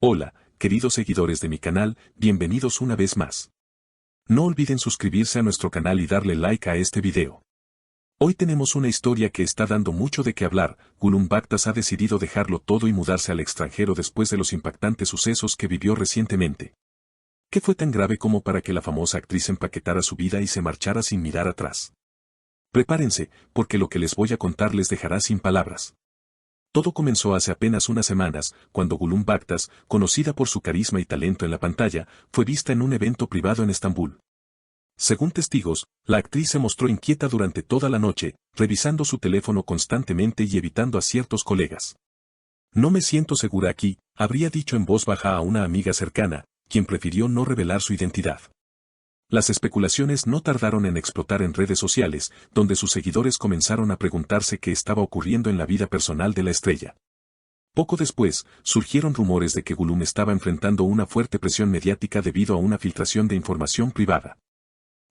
Hola, queridos seguidores de mi canal, bienvenidos una vez más. No olviden suscribirse a nuestro canal y darle like a este video. Hoy tenemos una historia que está dando mucho de qué hablar. Gulum Baktas ha decidido dejarlo todo y mudarse al extranjero después de los impactantes sucesos que vivió recientemente. ¿Qué fue tan grave como para que la famosa actriz empaquetara su vida y se marchara sin mirar atrás? Prepárense, porque lo que les voy a contar les dejará sin palabras. Todo comenzó hace apenas unas semanas, cuando Gulum Baktas, conocida por su carisma y talento en la pantalla, fue vista en un evento privado en Estambul. Según testigos, la actriz se mostró inquieta durante toda la noche, revisando su teléfono constantemente y evitando a ciertos colegas. No me siento segura aquí, habría dicho en voz baja a una amiga cercana, quien prefirió no revelar su identidad. Las especulaciones no tardaron en explotar en redes sociales, donde sus seguidores comenzaron a preguntarse qué estaba ocurriendo en la vida personal de la estrella. Poco después, surgieron rumores de que Gulum estaba enfrentando una fuerte presión mediática debido a una filtración de información privada.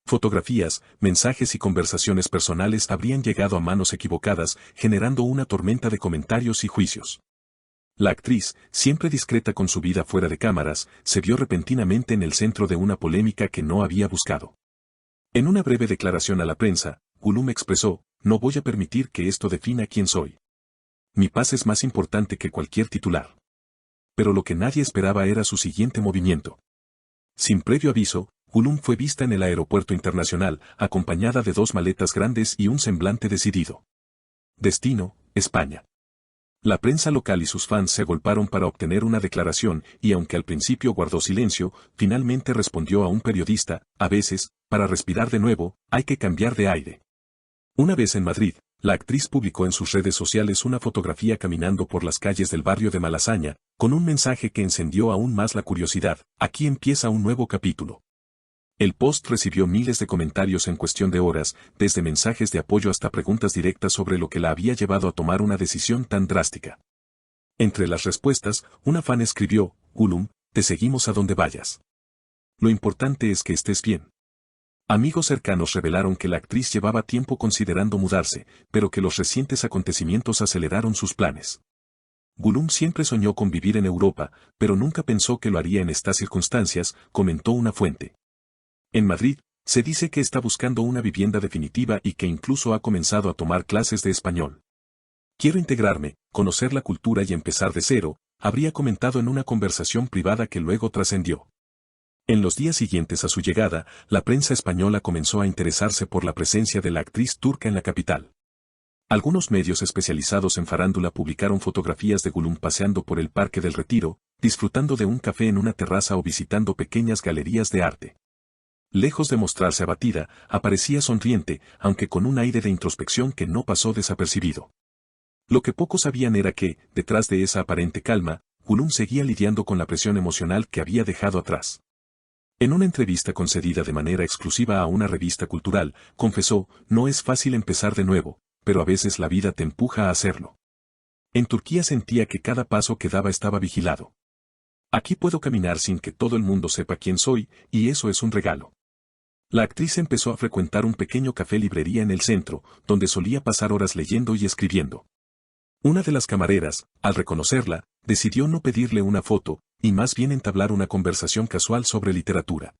Fotografías, mensajes y conversaciones personales habrían llegado a manos equivocadas, generando una tormenta de comentarios y juicios. La actriz, siempre discreta con su vida fuera de cámaras, se vio repentinamente en el centro de una polémica que no había buscado. En una breve declaración a la prensa, Gulum expresó: "No voy a permitir que esto defina quién soy. Mi paz es más importante que cualquier titular". Pero lo que nadie esperaba era su siguiente movimiento. Sin previo aviso, Gulum fue vista en el aeropuerto internacional, acompañada de 2 maletas grandes y un semblante decidido. Destino: España. La prensa local y sus fans se agolparon para obtener una declaración y aunque al principio guardó silencio, finalmente respondió a un periodista: "A veces, para respirar de nuevo, hay que cambiar de aire". Una vez en Madrid, la actriz publicó en sus redes sociales una fotografía caminando por las calles del barrio de Malasaña, con un mensaje que encendió aún más la curiosidad: "Aquí empieza un nuevo capítulo". El post recibió miles de comentarios en cuestión de horas, desde mensajes de apoyo hasta preguntas directas sobre lo que la había llevado a tomar una decisión tan drástica. Entre las respuestas, una fan escribió: "Gulum, te seguimos a donde vayas. Lo importante es que estés bien". Amigos cercanos revelaron que la actriz llevaba tiempo considerando mudarse, pero que los recientes acontecimientos aceleraron sus planes. Gulum siempre soñó con vivir en Europa, pero nunca pensó que lo haría en estas circunstancias, comentó una fuente. En Madrid, se dice que está buscando una vivienda definitiva y que incluso ha comenzado a tomar clases de español. "Quiero integrarme, conocer la cultura y empezar de cero", habría comentado en una conversación privada que luego trascendió. En los días siguientes a su llegada, la prensa española comenzó a interesarse por la presencia de la actriz turca en la capital. Algunos medios especializados en farándula publicaron fotografías de Gulum paseando por el Parque del Retiro, disfrutando de un café en una terraza o visitando pequeñas galerías de arte. Lejos de mostrarse abatida, aparecía sonriente, aunque con un aire de introspección que no pasó desapercibido. Lo que pocos sabían era que, detrás de esa aparente calma, Gulum seguía lidiando con la presión emocional que había dejado atrás. En una entrevista concedida de manera exclusiva a una revista cultural, confesó: "No es fácil empezar de nuevo, pero a veces la vida te empuja a hacerlo. En Turquía sentía que cada paso que daba estaba vigilado. Aquí puedo caminar sin que todo el mundo sepa quién soy, y eso es un regalo". La actriz empezó a frecuentar un pequeño café-librería en el centro, donde solía pasar horas leyendo y escribiendo. Una de las camareras, al reconocerla, decidió no pedirle una foto, y más bien entablar una conversación casual sobre literatura.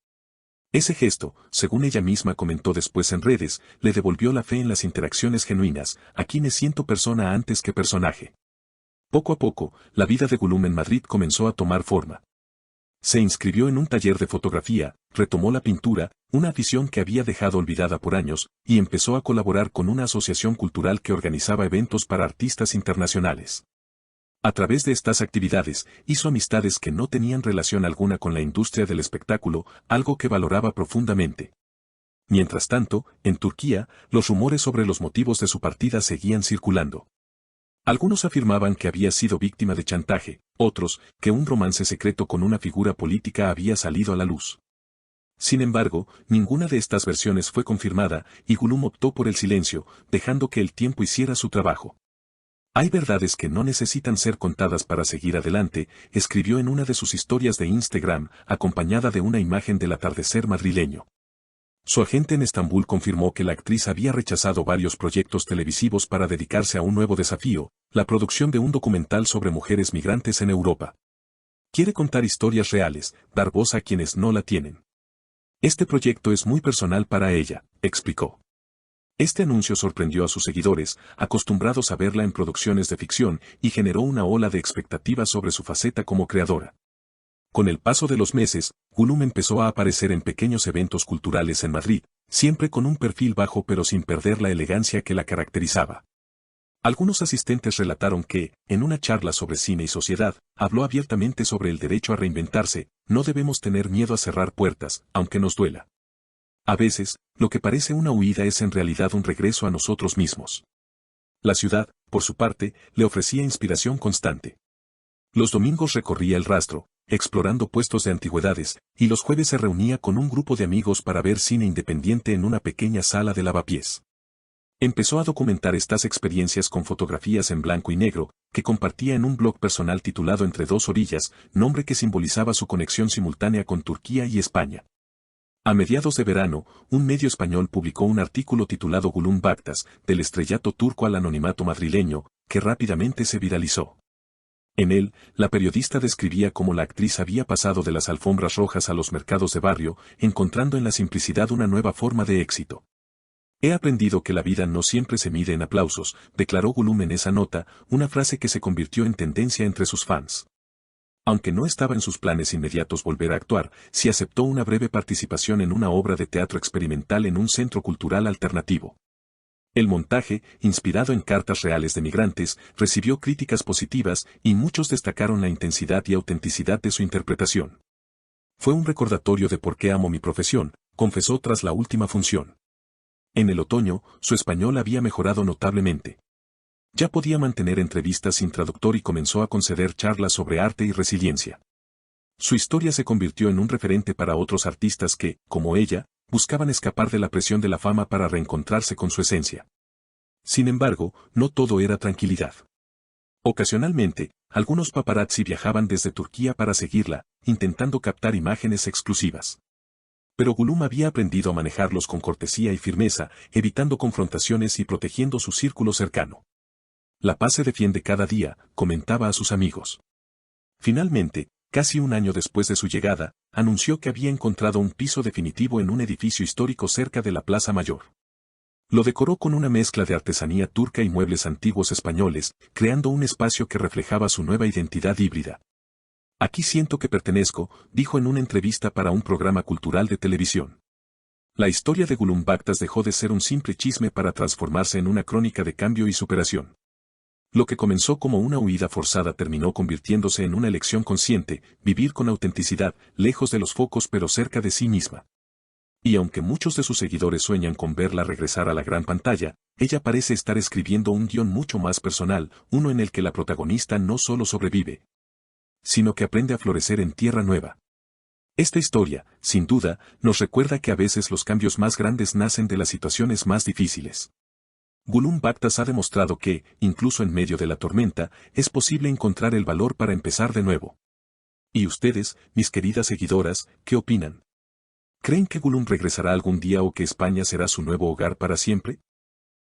Ese gesto, según ella misma comentó después en redes, le devolvió la fe en las interacciones genuinas: "Aquí me siento persona antes que personaje". Poco a poco, la vida de Gulum en Madrid comenzó a tomar forma. Se inscribió en un taller de fotografía, retomó la pintura, una afición que había dejado olvidada por años, y empezó a colaborar con una asociación cultural que organizaba eventos para artistas internacionales. A través de estas actividades, hizo amistades que no tenían relación alguna con la industria del espectáculo, algo que valoraba profundamente. Mientras tanto, en Turquía, los rumores sobre los motivos de su partida seguían circulando. Algunos afirmaban que había sido víctima de chantaje, otros, que un romance secreto con una figura política había salido a la luz. Sin embargo, ninguna de estas versiones fue confirmada, y Gulum optó por el silencio, dejando que el tiempo hiciera su trabajo. "Hay verdades que no necesitan ser contadas para seguir adelante", escribió en una de sus historias de Instagram, acompañada de una imagen del atardecer madrileño. Su agente en Estambul confirmó que la actriz había rechazado varios proyectos televisivos para dedicarse a un nuevo desafío: la producción de un documental sobre mujeres migrantes en Europa. Quiere contar historias reales, dar voz a quienes no la tienen. Este proyecto es muy personal para ella, explicó. Este anuncio sorprendió a sus seguidores, acostumbrados a verla en producciones de ficción, y generó una ola de expectativas sobre su faceta como creadora. Con el paso de los meses, Gulum empezó a aparecer en pequeños eventos culturales en Madrid, siempre con un perfil bajo pero sin perder la elegancia que la caracterizaba. Algunos asistentes relataron que, en una charla sobre cine y sociedad, habló abiertamente sobre el derecho a reinventarse. No debemos tener miedo a cerrar puertas, aunque nos duela. A veces, lo que parece una huida es en realidad un regreso a nosotros mismos. La ciudad, por su parte, le ofrecía inspiración constante. Los domingos recorría el Rastro, explorando puestos de antigüedades, y los jueves se reunía con un grupo de amigos para ver cine independiente en una pequeña sala de lavapiés. Empezó a documentar estas experiencias con fotografías en blanco y negro, que compartía en un blog personal titulado Entre dos orillas, nombre que simbolizaba su conexión simultánea con Turquía y España. A mediados de verano, un medio español publicó un artículo titulado Gulum Baktas, del estrellato turco al anonimato madrileño, que rápidamente se viralizó. En él, la periodista describía cómo la actriz había pasado de las alfombras rojas a los mercados de barrio, encontrando en la simplicidad una nueva forma de éxito. He aprendido que la vida no siempre se mide en aplausos, declaró Gulum en esa nota, una frase que se convirtió en tendencia entre sus fans. Aunque no estaba en sus planes inmediatos volver a actuar, sí aceptó una breve participación en una obra de teatro experimental en un centro cultural alternativo. El montaje, inspirado en cartas reales de migrantes, recibió críticas positivas y muchos destacaron la intensidad y autenticidad de su interpretación. Fue un recordatorio de por qué amo mi profesión, confesó tras la última función. En el otoño, su español había mejorado notablemente. Ya podía mantener entrevistas sin traductor y comenzó a conceder charlas sobre arte y resiliencia. Su historia se convirtió en un referente para otros artistas que, como ella, buscaban escapar de la presión de la fama para reencontrarse con su esencia. Sin embargo, no todo era tranquilidad. Ocasionalmente, algunos paparazzi viajaban desde Turquía para seguirla, intentando captar imágenes exclusivas. Pero Gulum había aprendido a manejarlos con cortesía y firmeza, evitando confrontaciones y protegiendo su círculo cercano. La paz se defiende cada día, comentaba a sus amigos. Finalmente, casi un año después de su llegada, anunció que había encontrado un piso definitivo en un edificio histórico cerca de la Plaza Mayor. Lo decoró con una mezcla de artesanía turca y muebles antiguos españoles, creando un espacio que reflejaba su nueva identidad híbrida. Aquí siento que pertenezco, dijo en una entrevista para un programa cultural de televisión. La historia de Gulum Baktas dejó de ser un simple chisme para transformarse en una crónica de cambio y superación. Lo que comenzó como una huida forzada terminó convirtiéndose en una elección consciente, vivir con autenticidad, lejos de los focos pero cerca de sí misma. Y aunque muchos de sus seguidores sueñan con verla regresar a la gran pantalla, ella parece estar escribiendo un guión mucho más personal, uno en el que la protagonista no solo sobrevive, sino que aprende a florecer en tierra nueva. Esta historia, sin duda, nos recuerda que a veces los cambios más grandes nacen de las situaciones más difíciles. Gulum Baktas ha demostrado que, incluso en medio de la tormenta, es posible encontrar el valor para empezar de nuevo. ¿Y ustedes, mis queridas seguidoras, qué opinan? ¿Creen que Gulum regresará algún día o que España será su nuevo hogar para siempre?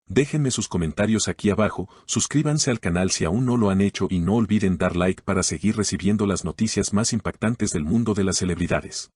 Déjenme sus comentarios aquí abajo, suscríbanse al canal si aún no lo han hecho y no olviden dar like para seguir recibiendo las noticias más impactantes del mundo de las celebridades.